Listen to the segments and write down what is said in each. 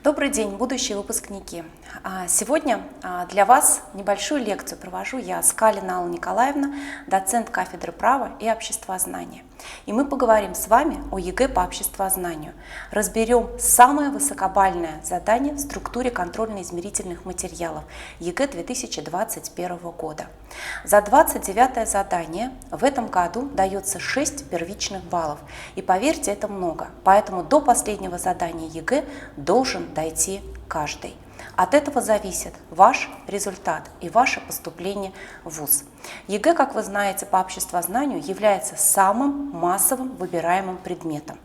Добрый день, будущие выпускники! Сегодня для вас небольшую лекцию провожу я, Скалина Алла Николаевна, доцент кафедры права и обществознания. И мы поговорим с вами о ЕГЭ по обществознанию. Разберем самое высокобальное задание в структуре контрольно-измерительных материалов ЕГЭ 2021 года. За 29 задание в этом году дается 6 первичных баллов. И поверьте, это много. Поэтому до последнего задания ЕГЭ должен дойти каждый. От этого зависит ваш результат и ваше поступление в ВУЗ. ЕГЭ, как вы знаете, по обществознанию является самым массовым выбираемым предметом.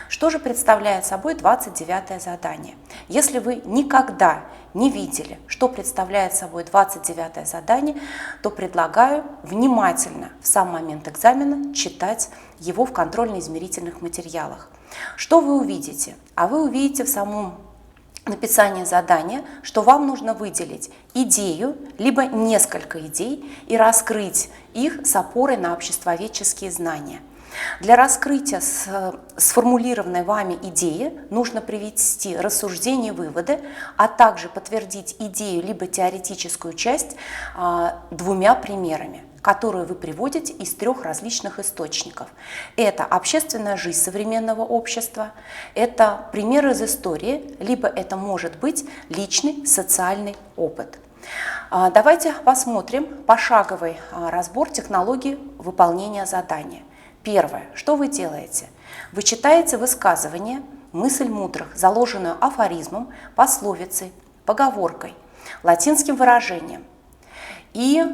Что же представляет собой 29 задание? Если вы никогда не видели, что представляет собой 29 задание, то предлагаю внимательно в сам момент экзамена читать его в контрольно-измерительных материалах. Что вы увидите? А вы увидите в самом написание задания, что вам нужно выделить идею, либо несколько идей и раскрыть их с опорой на обществоведческие знания. Для раскрытия сформулированной вами идеи нужно привести рассуждения и выводы, а также подтвердить идею либо теоретическую часть двумя примерами, которые вы приводите из 3 различных источников. Это общественная жизнь современного общества, это примеры из истории, либо это может быть личный социальный опыт. Давайте посмотрим пошаговый разбор технологии выполнения задания. Первое. Что вы делаете? Вы читаете высказывание, мысль мудрых, заложенную афоризмом, пословицей, поговоркой, латинским выражением. И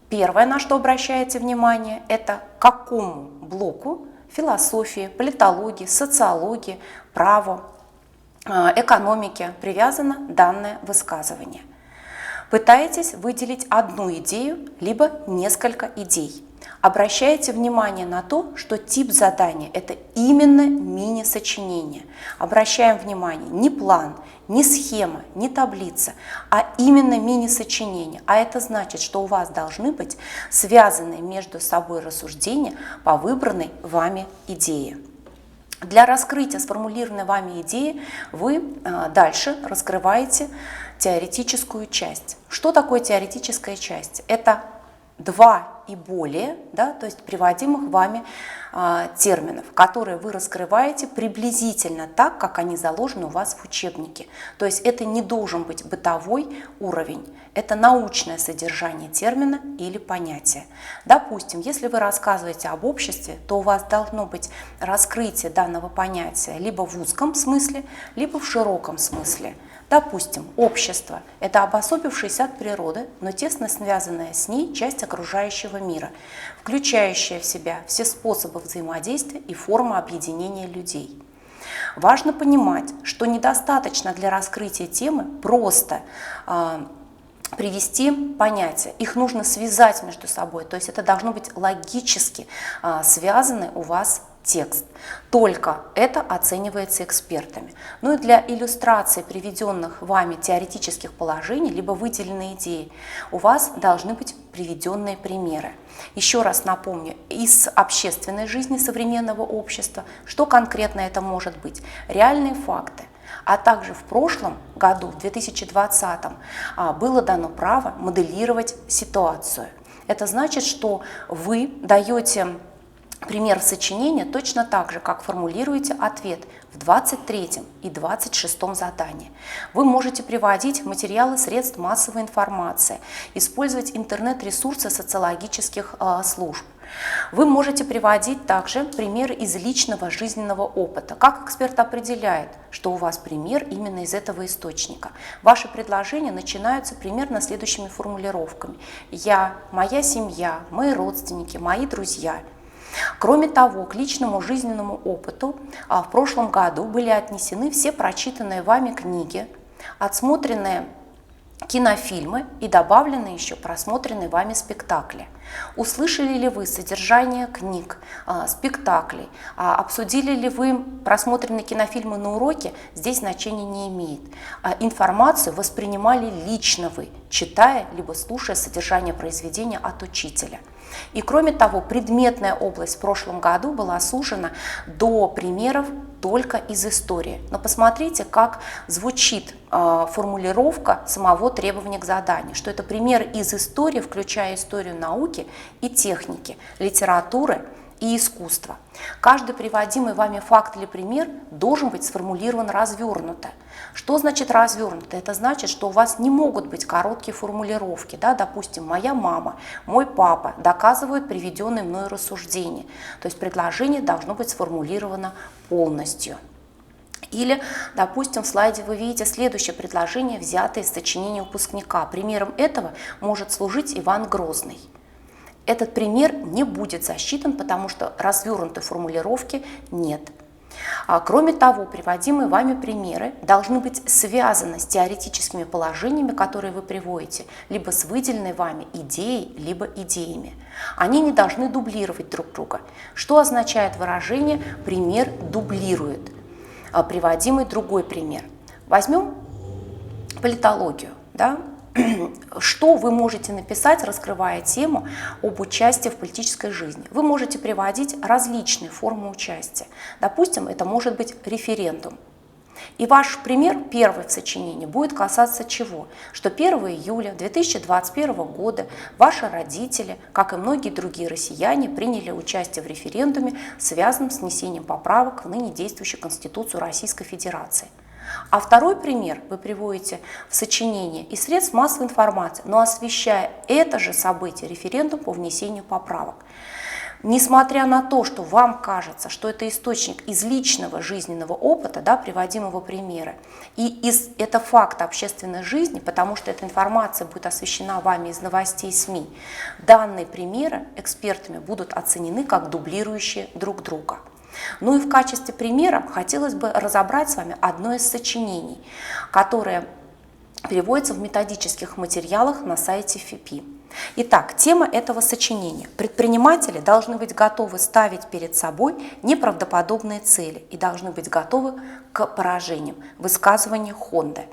первое, на что обращаете внимание, это к какому блоку философии, политологии, социологии, праву, экономики привязано данное высказывание. Пытаетесь выделить одну идею, либо несколько идей. Обращайте внимание на то, что тип задания – это именно мини-сочинение. Обращаем внимание, не план, не схема, не таблица, а именно мини-сочинение. А это значит, что у вас должны быть связанные между собой рассуждения по выбранной вами идее. Для раскрытия сформулированной вами идеи вы дальше раскрываете теоретическую часть. Что такое теоретическая часть? Это 2 и более, то есть приводимых вами терминов, которые вы раскрываете приблизительно так, как они заложены у вас в учебнике. То есть это не должен быть бытовой уровень, это научное содержание термина или понятия. Допустим, если вы рассказываете об обществе, то у вас должно быть раскрытие данного понятия либо в узком смысле, либо в широком смысле. Допустим, общество – это обособившаяся от природы, но тесно связанная с ней часть окружающего мира, включающая в себя все способы взаимодействия и формы объединения людей. Важно понимать, что недостаточно для раскрытия темы просто привести понятия, их нужно связать между собой, то есть это должно быть логически связанный у вас текст. Только это оценивается экспертами. Ну и для иллюстрации приведенных вами теоретических положений, либо выделенной идеи, у вас должны быть приведенные примеры. Еще раз напомню, из общественной жизни современного общества, что конкретно это может быть? Реальные факты. А также в прошлом году, в 2020, было дано право моделировать ситуацию. Это значит, что вы даете пример сочинения точно так же, как формулируете ответ в 23 и 26 задании. Вы можете приводить материалы средств массовой информации, использовать интернет-ресурсы социологических служб. Вы можете приводить также примеры из личного жизненного опыта. Как эксперт определяет, что у вас пример именно из этого источника? Ваши предложения начинаются примерно следующими формулировками. Я, моя семья, мои родственники, мои друзья. Кроме того, к личному жизненному опыту в прошлом году были отнесены все прочитанные вами книги, отсмотренные кинофильмы и добавлены еще просмотренные вами спектакли. Услышали ли вы содержание книг, спектаклей, обсудили ли вы просмотренные кинофильмы на уроке, здесь значения не имеет. Информацию воспринимали лично вы, читая либо слушая содержание произведения от учителя. И кроме того, предметная область в прошлом году была сужена до примеров только из истории. Но посмотрите, как звучит формулировка самого требования к заданию, что это примеры из истории, включая историю науки и техники, литературы и искусства. Каждый приводимый вами факт или пример должен быть сформулирован развернуто. Что значит развернуто? Это значит, что у вас не могут быть короткие формулировки. Да? Допустим, моя мама, мой папа доказывают приведенные мной рассуждения. То есть предложение должно быть сформулировано полностью. Или, допустим, в слайде вы видите следующее предложение, взятое из сочинения выпускника. Примером этого может служить Иван Грозный. Этот пример не будет засчитан, потому что развернутой формулировки нет. Кроме того, приводимые вами примеры должны быть связаны с теоретическими положениями, которые вы приводите, либо с выделенной вами идеей, либо идеями. Они не должны дублировать друг друга. Что означает выражение «пример дублирует»? Приводимый другой пример. Возьмем политологию. Да? Что вы можете написать, раскрывая тему об участии в политической жизни? Вы можете приводить различные формы участия. Допустим, это может быть референдум. И ваш пример, первый в сочинении, будет касаться чего? Что 1 июля 2021 года ваши родители, как и многие другие россияне, приняли участие в референдуме, связанном с внесением поправок в ныне действующую Конституцию Российской Федерации. А второй пример вы приводите в сочинении из средств массовой информации, но освещая это же событие, референдум по внесению поправок. Несмотря на то, что вам кажется, что это источник из личного жизненного опыта, да, приводимого примера, и это факт общественной жизни, потому что эта информация будет освещена вами из новостей СМИ, данные примеры экспертами будут оценены как дублирующие друг друга. Ну и в качестве примера хотелось бы разобрать с вами одно из сочинений, которое переводится в методических материалах на сайте ФИПИ. Итак, тема этого сочинения. Предприниматели должны быть готовы ставить перед собой неправдоподобные цели и должны быть готовы к поражениям. Высказывание Хонды.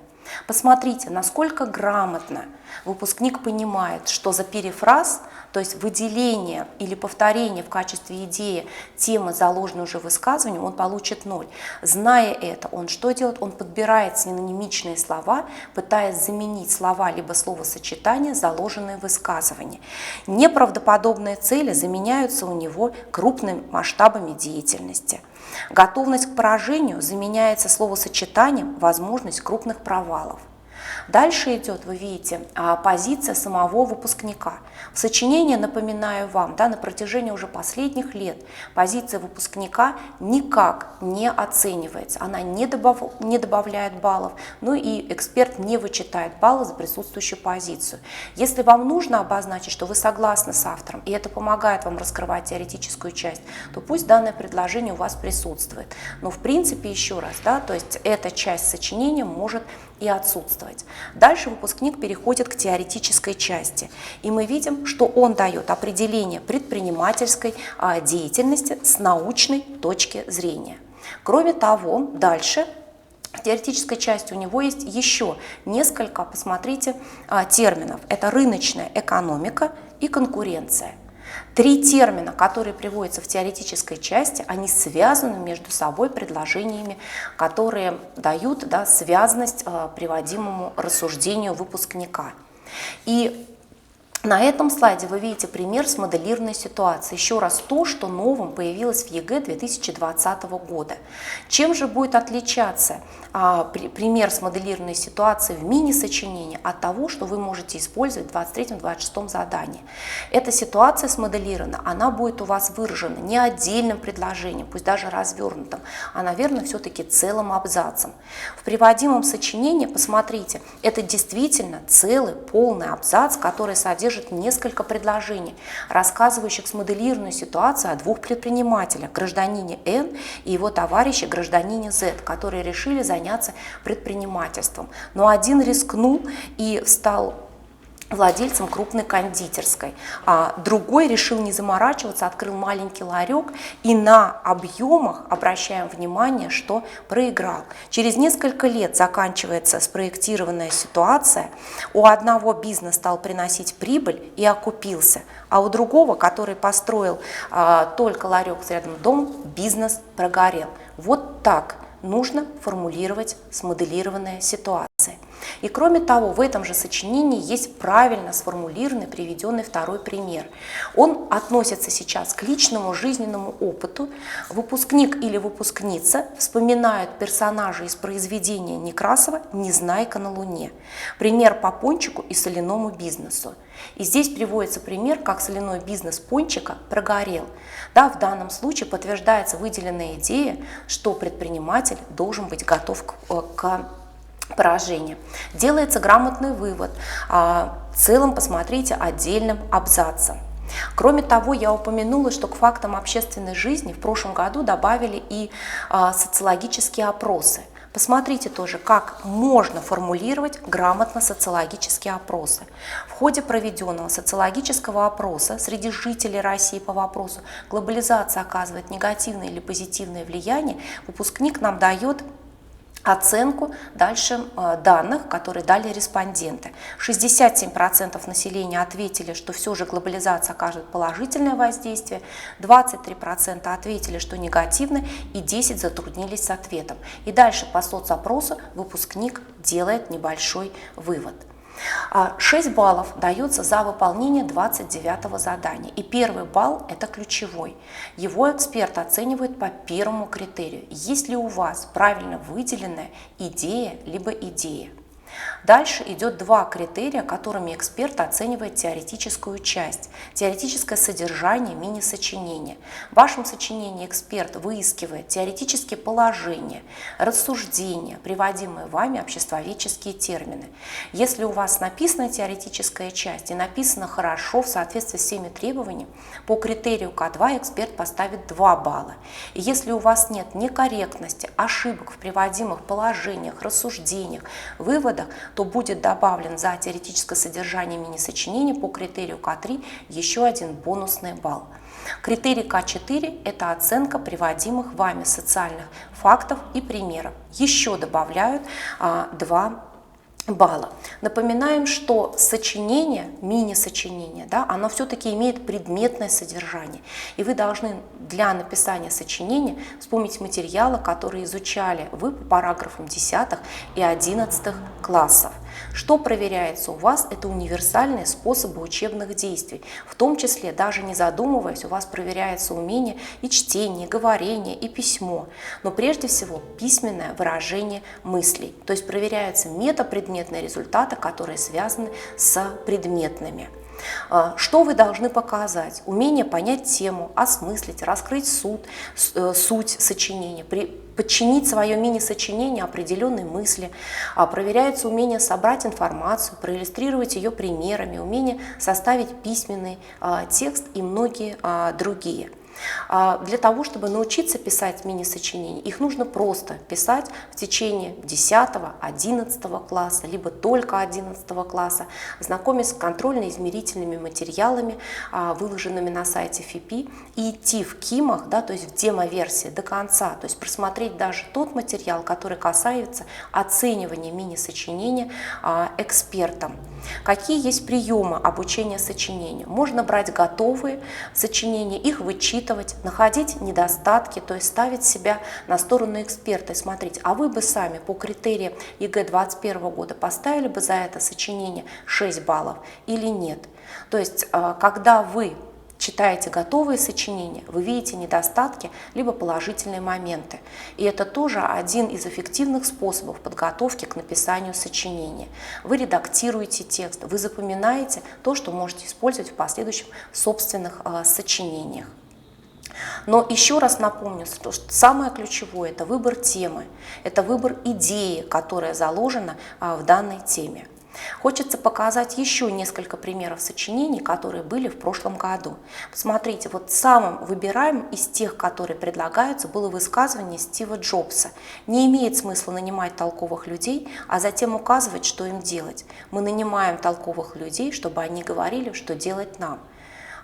Посмотрите, насколько грамотно выпускник понимает, что за перефраз, то есть выделение или повторение в качестве идеи темы, заложенной уже в высказывании, он получит 0. Зная это, он что делает? Он подбирает синонимичные слова, пытаясь заменить слова либо словосочетания, заложенные в высказывании. Неправдоподобные цели заменяются у него крупными масштабами деятельности. Готовность к поражению заменяется словосочетанием «возможность крупных провалов». Дальше идет, вы видите, позиция самого выпускника. В сочинении, напоминаю вам, да, на протяжении уже последних лет позиция выпускника никак не оценивается, она не добавляет баллов, ну и эксперт не вычитает баллы за присутствующую позицию. Если вам нужно обозначить, что вы согласны с автором, и это помогает вам раскрывать теоретическую часть, то пусть данное предложение у вас присутствует. Но в принципе, еще раз, да, то есть эта часть сочинения может и отсутствовать. Дальше выпускник переходит к теоретической части, и мы видим, что он дает определение предпринимательской деятельности с научной точки зрения. Кроме того, дальше в теоретической части у него есть еще несколько, посмотрите, терминов. Это рыночная экономика и конкуренция. 3 термина, которые приводятся в теоретической части, они связаны между собой предложениями, которые дают, да, связность приводимому рассуждению выпускника. И на этом слайде вы видите пример с моделированной ситуацией. Еще раз то, что новым появилось в ЕГЭ 2020 года. Чем же будет отличаться пример с моделированной ситуацией в мини-сочинении от того, что вы можете использовать в 23-26 задании? Эта ситуация смоделирована, она будет у вас выражена не отдельным предложением, пусть даже развернутым, а, наверное, все-таки целым абзацем. В приводимом сочинении, посмотрите, это действительно целый полный абзац, который содержит несколько предложений, рассказывающих смоделированную ситуацию о 2 предпринимателях, гражданине Н и его товарище гражданине З, которые решили заняться предпринимательством. Но один рискнул и стал владельцем крупной кондитерской. А другой решил не заморачиваться, открыл маленький ларек и на объемах, обращаем внимание, что проиграл. Через несколько лет заканчивается спроектированная ситуация, у одного бизнес стал приносить прибыль и окупился, а у другого, который построил только ларек с рядом домом, бизнес прогорел. Вот так нужно формулировать смоделированные ситуации. И кроме того, в этом же сочинении есть правильно сформулированный, приведенный второй пример. Он относится сейчас к личному жизненному опыту. Выпускник или выпускница вспоминают персонажа из произведения Некрасова «Незнайка на Луне». Пример по пончику и соляному бизнесу. И здесь приводится пример, как соляной бизнес пончика прогорел. Да, в данном случае подтверждается выделенная идея, что предприниматель должен быть готов к поражению. Делается грамотный вывод. В целом посмотрите отдельным абзацем. Кроме того, я упомянула, что к фактам общественной жизни в прошлом году добавили и социологические опросы. Посмотрите тоже, как можно формулировать грамотно социологические опросы. В ходе проведенного социологического опроса среди жителей России по вопросу «Глобализация оказывает негативное или позитивное влияние», выпускник нам дает оценку дальше данных, которые дали респонденты. 67% населения ответили, что все же глобализация окажет положительное воздействие, 23% ответили, что негативное, и 10% затруднились с ответом. И дальше по соцопросу выпускник делает небольшой вывод. 6 баллов дается за выполнение 29-го задания. И первый балл – это ключевой. Его эксперт оценивает по первому критерию. Есть ли у вас правильно выделенная идея либо идея. Дальше идет 2 критерия, которыми эксперт оценивает теоретическую часть, теоретическое содержание мини-сочинения. В вашем сочинении эксперт выискивает теоретические положения, рассуждения, приводимые вами обществоведческие термины. Если у вас написана теоретическая часть и написана хорошо в соответствии с всеми требованиями, по критерию К2 эксперт поставит 2 балла. И если у вас нет некорректности, ошибок в приводимых положениях, рассуждениях, выводах, то будет добавлен за теоретическое содержание мини-сочинения по критерию К3 еще один бонусный балл. Критерий К4 – это оценка приводимых вами социальных фактов и примеров. Еще добавляют 2 балла. Напоминаем, что сочинение, мини-сочинение, да, оно все-таки имеет предметное содержание. И вы должны для написания сочинения вспомнить материалы, которые изучали вы по параграфам 10 и 11 классов. Что проверяется у вас? Это универсальные способы учебных действий. В том числе, даже не задумываясь, у вас проверяется умение и чтение, и говорение, и письмо. Но прежде всего письменное выражение мыслей. То есть проверяются метапредметные результаты, которые связаны с предметными. Что вы должны показать? Умение понять тему, осмыслить, раскрыть суть сочинения, подчинить свое мини-сочинение определенной мысли. Проверяется умение собрать информацию, проиллюстрировать ее примерами, умение составить письменный текст и многие другие. Для того, чтобы научиться писать мини-сочинения, их нужно просто писать в течение 10-11 класса, либо только 11 класса, знакомясь с контрольно-измерительными материалами, выложенными на сайте ФИПИ, и идти в КИМах, да, то есть в демо-версии до конца, то есть просмотреть даже тот материал, который касается оценивания мини-сочинения экспертом. Какие есть приемы обучения сочинению? Можно брать готовые сочинения, их вычитывать, находить недостатки, то есть ставить себя на сторону эксперта и смотреть, а вы бы сами по критериям ЕГЭ 2021 года поставили бы за это сочинение 6 баллов или нет? То есть, когда вы читаете готовые сочинения, вы видите недостатки либо положительные моменты. И это тоже один из эффективных способов подготовки к написанию сочинения. Вы редактируете текст, вы запоминаете то, что можете использовать в последующем в собственных сочинениях. Но еще раз напомню, что самое ключевое – это выбор темы, это выбор идеи, которая заложена в данной теме. Хочется показать еще несколько примеров сочинений, которые были в прошлом году. Посмотрите, вот самым выбираемым из тех, которые предлагаются, было высказывание Стива Джобса. Не имеет смысла нанимать толковых людей, а затем указывать, что им делать. Мы нанимаем толковых людей, чтобы они говорили, что делать нам.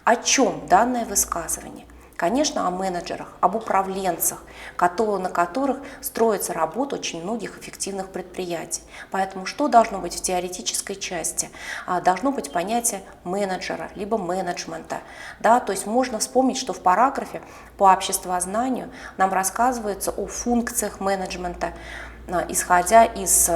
О чем данное высказывание? Конечно, о менеджерах, об управленцах, на которых строится работа очень многих эффективных предприятий. Поэтому что должно быть в теоретической части? Должно быть понятие менеджера, либо менеджмента. Да? То есть можно вспомнить, что в параграфе по обществознанию нам рассказывается о функциях менеджмента, исходя из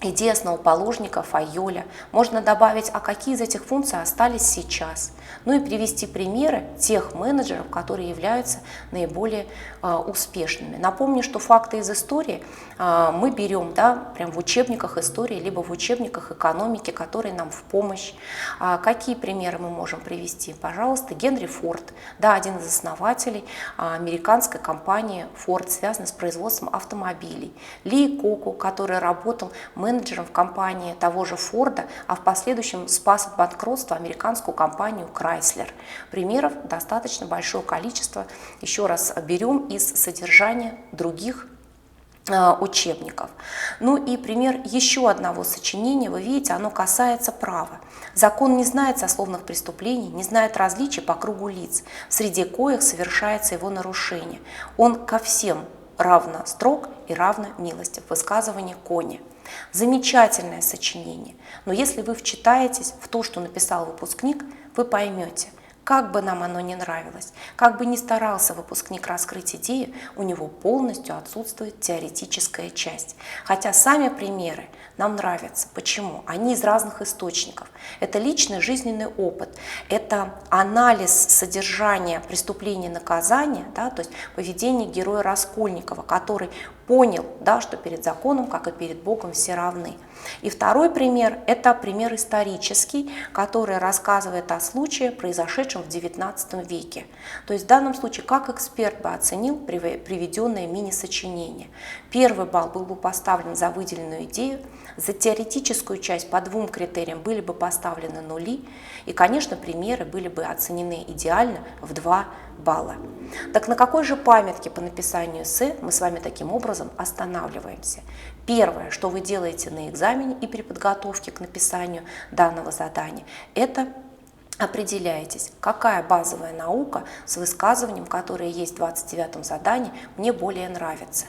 идеи основоположника Файоля. Можно добавить, а какие из этих функций остались сейчас. Ну и привести примеры тех менеджеров, которые являются наиболее успешными. Напомню, что факты из истории мы берем, да, прям в учебниках истории, либо в учебниках экономики, которые нам в помощь. Какие примеры мы можем привести? Пожалуйста, Генри Форд, да, один из основателей американской компании Ford, связанной с производством автомобилей. Ли Коку, который работал менеджером в компании того же Форда, а в последующем спас от банкротства американскую компанию Chrysler. Примеров достаточно большое количество. Еще раз берем из содержания других учебников. Ну и пример еще одного сочинения, вы видите, оно касается права. Закон не знает сословных преступлений, не знает различий по кругу лиц, среди коих совершается его нарушение. Он ко всем равно строг и равно милостив. Высказывание Кони. Замечательное сочинение, но если вы вчитаетесь в то, что написал выпускник, вы поймете, как бы нам оно ни нравилось, как бы ни старался выпускник раскрыть идею, у него полностью отсутствует теоретическая часть. Хотя сами примеры нам нравятся. Почему? Они из разных источников. Это личный жизненный опыт, это анализ содержания преступления и наказания, да, то есть поведение героя Раскольникова, который понял, да, что перед законом, как и перед Богом, все равны. И второй пример – это пример исторический, который рассказывает о случае, произошедшем в XIX веке. То есть в данном случае, как эксперт бы оценил приведенное мини-сочинение. Первый балл был бы поставлен за выделенную идею, за теоретическую часть по двум критериям были бы поставлены нули, и, конечно, примеры были бы оценены идеально в 2 балла. Так на какой же памятке по написанию эссе мы с вами таким образом останавливаемся? Первое, что вы делаете на экзамене и при подготовке к написанию данного задания, это определяетесь, какая базовая наука с высказыванием, которое есть в 29-м задании, мне более нравится.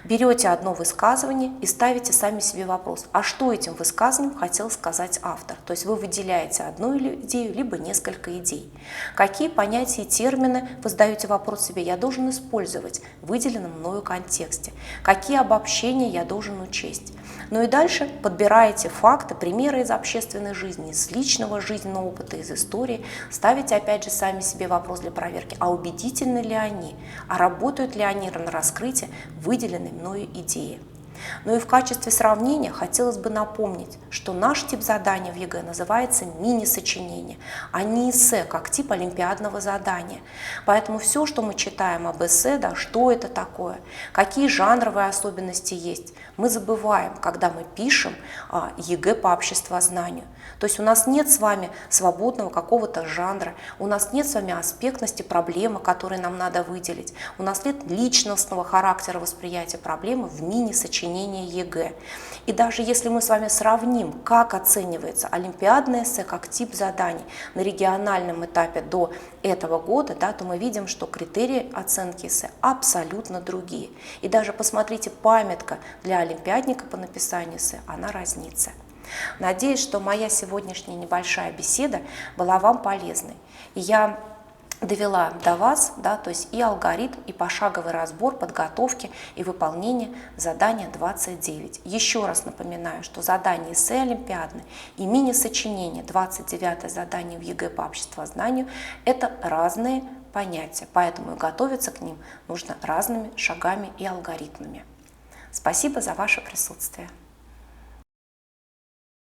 Берете одно высказывание и ставите сами себе вопрос, а что этим высказыванием хотел сказать автор? То есть вы выделяете одну идею, либо несколько идей. Какие понятия и термины, вы задаете вопрос себе, я должен использовать в выделенном мною контексте? Какие обобщения я должен учесть? Ну и дальше подбираете факты, примеры из общественной жизни, из личного жизненного опыта, из истории. Ставите опять же сами себе вопрос для проверки, а убедительны ли они, а работают ли они на раскрытие выделенной мною идеи. Ну и в качестве сравнения хотелось бы напомнить, что наш тип задания в ЕГЭ называется мини-сочинение, а не эссе, как тип олимпиадного задания. Поэтому все, что мы читаем об эссе, да, что это такое, какие жанровые особенности есть, мы забываем, когда мы пишем ЕГЭ по обществознанию. То есть у нас нет с вами свободного какого-то жанра, у нас нет с вами аспектности проблемы, которые нам надо выделить, у нас нет личностного характера восприятия проблемы в мини-сочинении ЕГЭ. И даже если мы с вами сравним, как оценивается олимпиадное эссе как тип заданий на региональном этапе до этого года, да, то мы видим, что критерии оценки эссе абсолютно другие. И даже посмотрите, памятка для олимпиадника по написанию эссе, она разнится. Надеюсь, что моя сегодняшняя небольшая беседа была вам полезной. И я довела до вас, да, то есть и алгоритм, и пошаговый разбор подготовки и выполнения задания 29. Еще раз напоминаю, что задание эссе олимпиадное и мини-сочинение, 29 задание в ЕГЭ по обществознанию – это разные понятия, поэтому и готовиться к ним нужно разными шагами и алгоритмами. Спасибо за ваше присутствие.